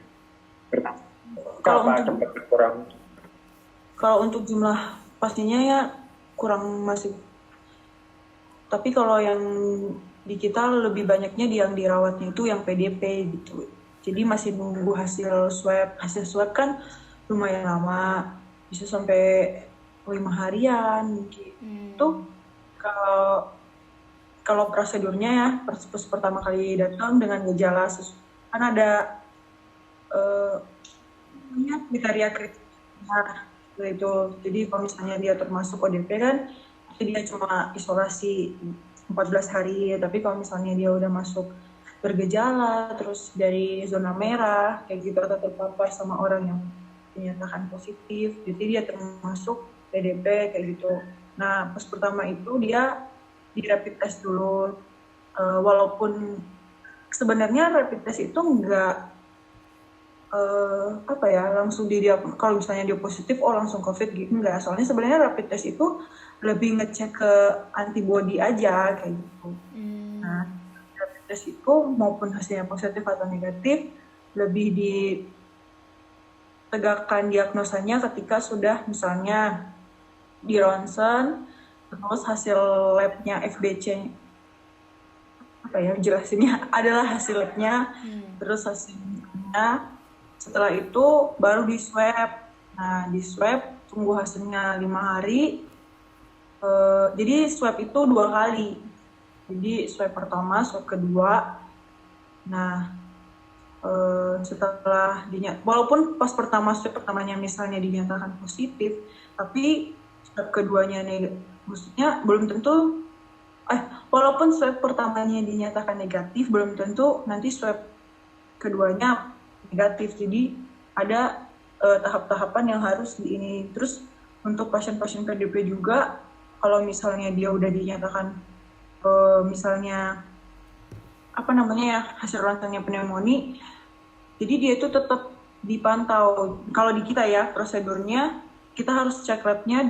Kalau apa untuk- sempat berkurang. Kalau untuk jumlah pastinya ya kurang masih. Tapi kalau yang di kita lebih banyaknya yang dirawatnya itu yang PDP gitu. Jadi masih nunggu hasil swab. Hasil swab kan lumayan lama, bisa sampai 5 harian gitu. Kalau prosedurnya ya, pas pertama kali datang dengan gejala kan ada kriteria itu. Jadi kalau misalnya dia termasuk ODP kan, itu dia cuma isolasi 14 hari. Tapi kalau misalnya dia udah masuk bergejala, terus dari zona merah kayak gitu atau terpapar sama orang yang dinyatakan positif, jadi dia termasuk PDP kayak gitu. Nah, pas pertama itu dia di rapid test dulu, walaupun sebenarnya rapid test itu nggak langsung kalau misalnya dia positif langsung COVID gitu, enggak. Soalnya sebenarnya rapid test itu lebih ngecek ke antibody aja kayak gitu. Nah, rapid test itu maupun hasilnya positif atau negatif lebih ditegakkan diagnosanya ketika sudah misalnya di ronsen, terus hasil labnya FBC jelasinnya adalah hasil labnya, terus hasilnya setelah itu baru di swab. Nah, di swab tunggu hasilnya 5 hari. Jadi swab itu 2 kali. Jadi swab pertama, swab kedua. Nah, setelah walaupun pas swab pertamanya misalnya dinyatakan positif, tapi swab keduanya maksudnya belum tentu. Walaupun swab pertamanya dinyatakan negatif, belum tentu nanti swab keduanya negatif. Jadi ada tahap-tahapan yang harus ini. Terus untuk pasien-pasien PDP juga, kalau misalnya dia udah dinyatakan misalnya hasil ronsennya pneumonia, jadi dia itu tetap dipantau. Kalau di kita ya prosedurnya kita harus cek labnya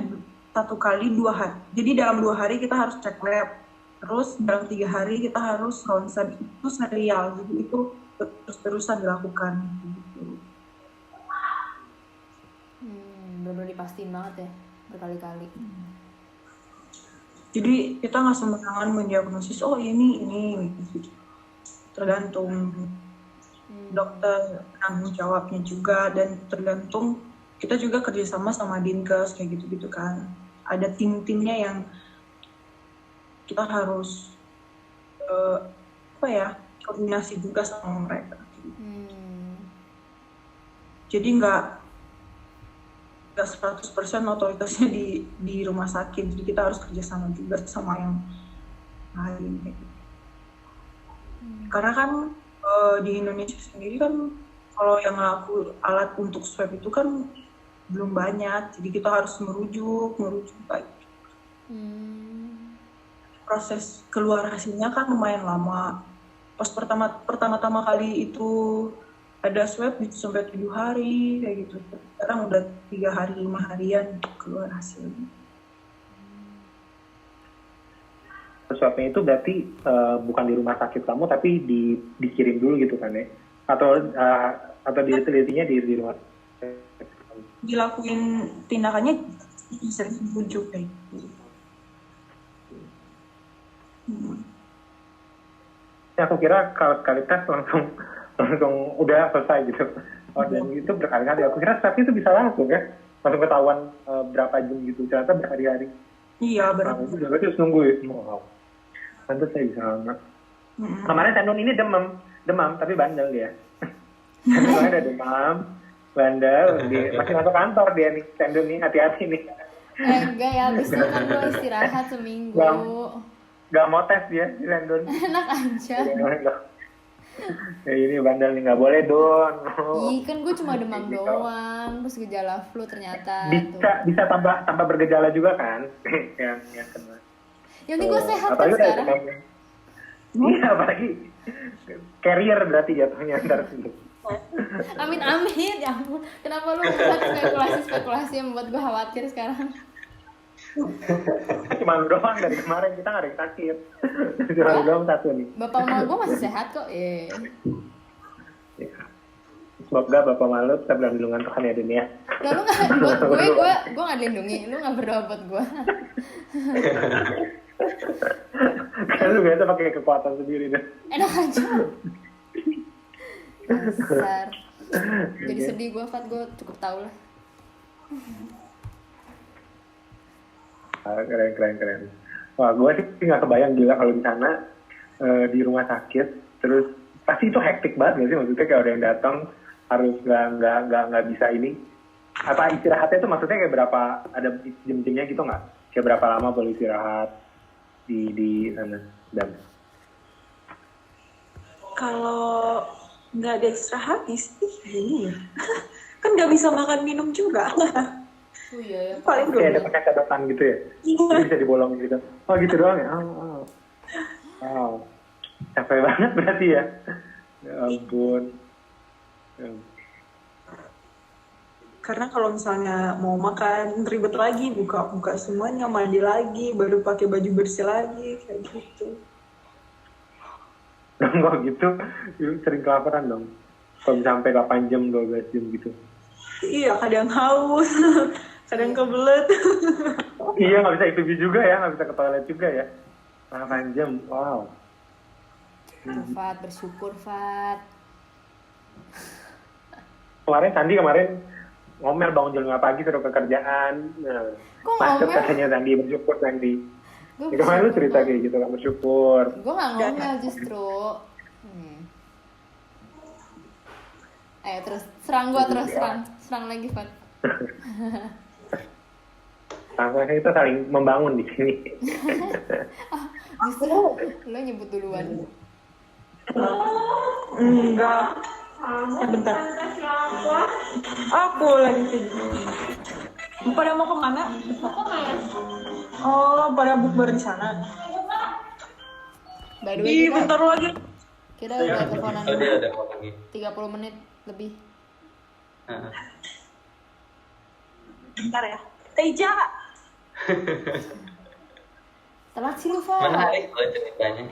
1 kali 2 hari. Jadi dalam 2 hari kita harus cek lab. Terus dalam 3 hari kita harus ronsen. Itu serial. Jadi itu terus-terusan dilakukan. Gitu. Bener-bener dipastiin banget ya, berkali-kali. Jadi kita nggak sembarangan mendiagnosis, ini gitu. Tergantung dokter tanggung jawabnya juga, dan tergantung kita juga kerjasama sama Dinkes kayak gitu-gitu kan. Ada tim-timnya yang kita harus koordinasi juga sama mereka. Jadi nggak 100% otoritasnya di rumah sakit, jadi kita harus kerjasama juga sama yang lain. Karena kan di Indonesia sendiri kan kalau yang ngelaku alat untuk swab itu kan belum banyak, jadi kita harus merujuk baik. Proses keluar hasilnya kan lumayan lama. Pas pertama kali itu ada swab itu sampai 7 hari kayak gitu. Sekarang udah 3 hari 5 harian keluar hasilnya. Swabnya itu berarti bukan di rumah sakit kamu tapi dikirim dulu gitu kan ya? Atau ditelitinya di rumah sakit kamu? Dilakuin tindakannya sering rujuk kayak gitu. Aku kira kalau sekali tes langsung udah selesai gitu. Dan itu berkali-kali. Aku kira swab itu bisa langsung ya, langsung ketahuan berapa jam gitu. Ternyata berhari-hari. Iya benar. Itu berarti harus nunggu ya. Wow. Pantes saya bisa lama. Kemarin Tendon ini demam tapi bandel dia. Kemarin ada demam, bandel, masih masuk kantor dia nih. Tendon nih, hati-hati nih. Enggak ya, abis itu kan gue istirahat seminggu. Gak mau tes dia di Tendon. Enak aja. Ya ini bandel nih, gak boleh Don. Ih, kan gue cuma demam doang, terus gejala flu ternyata. Bisa tambah bergejala juga kan? yang kena. Yang penting gue sehat kan sekarang. Iya, apalagi carrier berarti jatuhnya ntar sih. Amin, ya ampun. Kenapa lu buat spekulasi yang membuat gue khawatir sekarang? Cuma lu doang, dari kemarin kita gak ada yang sakit. Cuma lu doang satu nih. Bapak mama gue masih sehat kok. Ya. Semoga bapak malu tetap dalam lindungan Tuhan ya dunia. Lalu nggak buat gue nggak dilindungi, lu nggak berdoa buat gue. Kan lu biasa pakai kekuatan sendiri deh. Enak aja. Dasar. Jadi sedih gue, Fat, gue cukup tahu lah. Keren. Wah, gue sih nggak kebayang gila kalau di sana di rumah sakit, terus pasti itu hektik banget nggak sih? Maksudnya kayak ada yang datang harus nggak bisa ini. Apa istirahatnya itu maksudnya kayak berapa, ada jam-jamnya gitu nggak? Kayak berapa lama boleh istirahat di sana? Dan kalau nggak ada istirahat sih ini ya. Kan nggak bisa makan minum juga. Oh iya ya. Paling kayak ada pakai catatan gitu ya? Jadi bisa dibolong gitu. Oh gitu doang ya? Wow. Capek banget berarti ya? Ya ampun. Karena kalau misalnya mau makan ribet lagi, buka semuanya, mandi lagi, baru pakai baju bersih lagi, kayak gitu. Dong kok gitu, sering kelaparan dong. Kalau sampai 8 jam, 12 jam gitu. Iya, kadang haus, kadang kebelet. Iya, nggak bisa IPB juga ya, nggak bisa ke toilet juga ya. 8 jam, wow. Fat, bersyukur, Fat. Kemarin ngomel bangun jam 5 pagi suruh ke kerjaan. Nah, macet katanya Sandi, bersyukur Sandi. Ya, kemarin lu cerita kayak gitu, gak bersyukur. Gue gak ngomel justru. Ayo terus, serang gue terus, serang lagi, Fat. Langsung kita saling membangun di sini. Justru lo nyebut duluan. Enggak. Bentar. Aku lagi tidur. Pada mau kemana? Oh, pada bukber di sana. By the way, bentar lagi. Kita udah teleponan Dia ada lagi. 30 menit lebih. Bentar ya. Teja. Telat sih lu, Fat. Menarik loh ceritanya.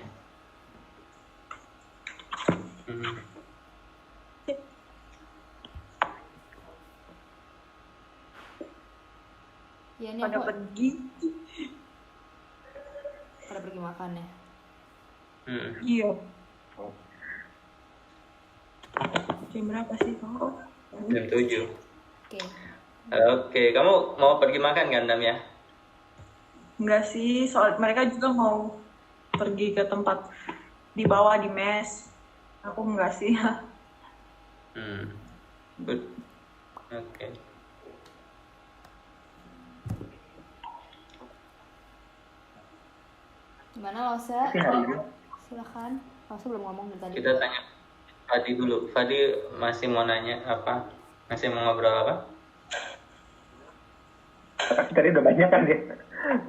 Ya, ini Pada aku pergi. pada pergi makan ya. Iya. Jam berapa sih? Oh. Jam 7. Oke. Oke, kamu mau pergi makan kan, Dam ya? Enggak sih, soal mereka juga mau pergi ke tempat di bawah di mes. Aku enggak sih. Good. Oke. Gimana Lose? Tapi hari ini Silakan. Lose belum ngomong dari tadi. Kita tanya Fadi dulu. Fadi masih mau nanya apa? Masih mau ngobrol apa? tapi tadi udah banyak kan ya.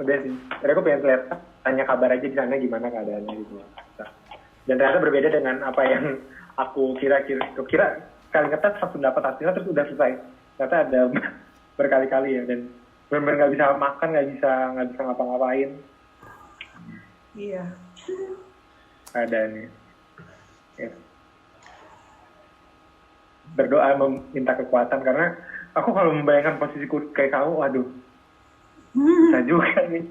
Udah sih. Tadi aku pengen lihat tanya kabar aja di sana gimana keadaannya gitu. Dan ternyata berbeda dengan apa yang aku kira kali ngetes langsung dapat hasilnya terus udah selesai. Ternyata ada berkali-kali ya dan benar-benar nggak bisa makan, nggak bisa ngapa-ngapain Iya. keadaannya. Ya. Berdoa meminta kekuatan karena aku kalau membayangkan posisiku kayak kamu, waduh, bisa juga nih.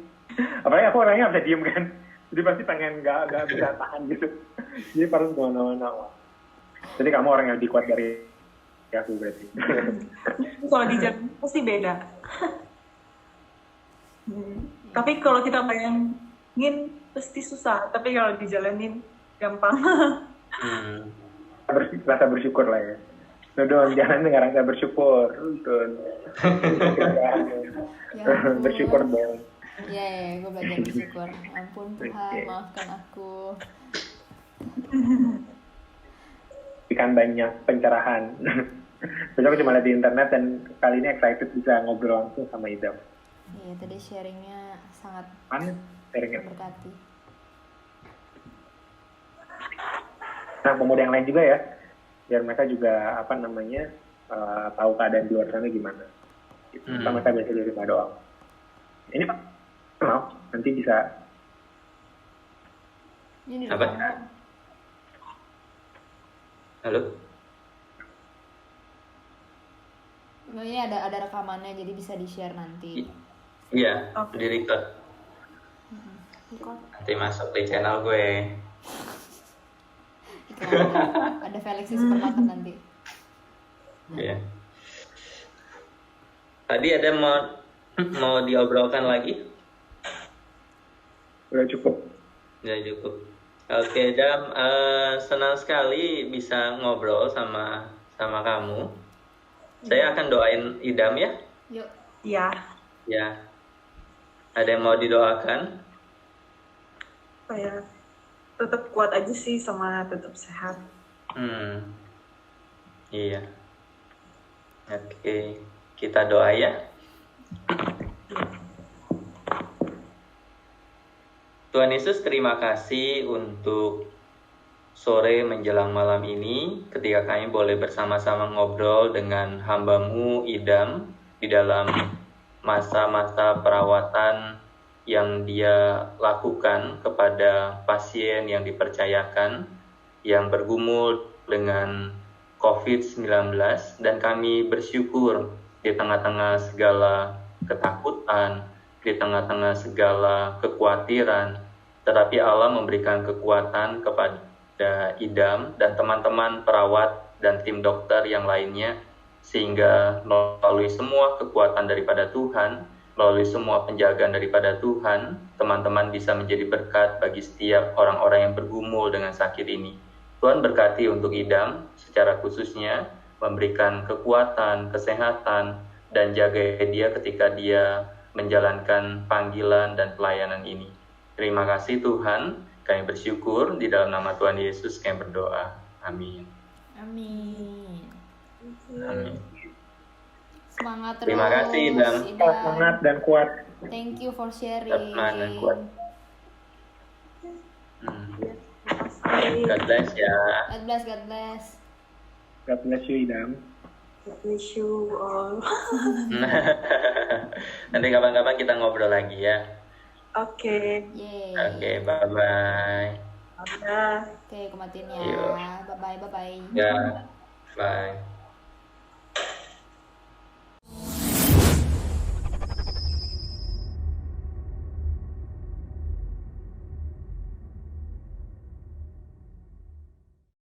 Apalagi aku orangnya bisa diem kan, jadi pasti pengen nggak bisa tahan gitu. Jadi harus kemana-mana. Jadi kamu orang yang lebih kuat dari aku berarti. Kalau di jalan pasti beda. Tapi kalau kita bayangin pasti susah. Tapi kalau dijalanin gampang. Rasa bersyukur lah ya. Dodon, jangan dengar rasa bersyukur. Dodon. Bersyukur dong. Iya, gue belajar bersyukur. Ampun Tuhan, maafkan aku. Berikan banyak pencerahan. Besok aku cuma lihat di internet dan kali ini excited bisa ngobrol langsung sama Idam. Iya, tadi sharingnya sangat Mana sharingnya? berkati. Nah, pemuda yang lain juga ya, biar mereka juga tahu keadaan di luar sana gimana. Sama saya biasa dari doang. Ini Pak, kenal nanti bisa. Ini Apa? Halo? Ini ada rekamannya, jadi bisa di-share nanti. Iya, di record. Record. Nanti masuk di channel gue. Itu ada Felix Supermarket nanti. Iya. Tadi ada mau diobrolkan lagi? Udah cukup. Ya cukup. Oke, Dam, senang sekali bisa ngobrol sama kamu. Saya akan doain Idam ya. Yuk. Iya. Ya. Ada yang mau didoakan? Kayak tetap kuat aja sih sama tetap sehat. Iya. Oke, kita doa ya. Tuhan Yesus, terima kasih untuk sore menjelang malam ini ketika kami boleh bersama-sama ngobrol dengan hamba-Mu Idam di dalam masa-masa perawatan yang dia lakukan kepada pasien yang dipercayakan yang bergumul dengan COVID-19, dan kami bersyukur di tengah-tengah segala ketakutan, di tengah-tengah segala kekhawatiran, tetapi Allah memberikan kekuatan kepada Idam dan teman-teman perawat dan tim dokter yang lainnya, sehingga melalui semua kekuatan daripada Tuhan, melalui semua penjagaan daripada Tuhan, teman-teman bisa menjadi berkat bagi setiap orang-orang yang bergumul dengan sakit ini. Tuhan berkati untuk Idam secara khususnya, memberikan kekuatan, kesehatan, dan jaga dia ketika dia menjalankan panggilan dan pelayanan ini. Terima kasih Tuhan, kami bersyukur di dalam nama Tuhan Yesus kami berdoa. Amin. Amin. Amin. Semangat terus. Terima kasih, Idam. Semangat dan kuat. Thank you for sharing. Semangat dan kuat. God God bless ya. God bless, God bless. God bless you, Idam. bless you all. Nanti kapan-kapan kita ngobrol lagi ya. Oke. Yeay. Oke, bye-bye. Dadah. Oke, kumatin ya. Yuk. Bye-bye, bye-bye. Ya, bye.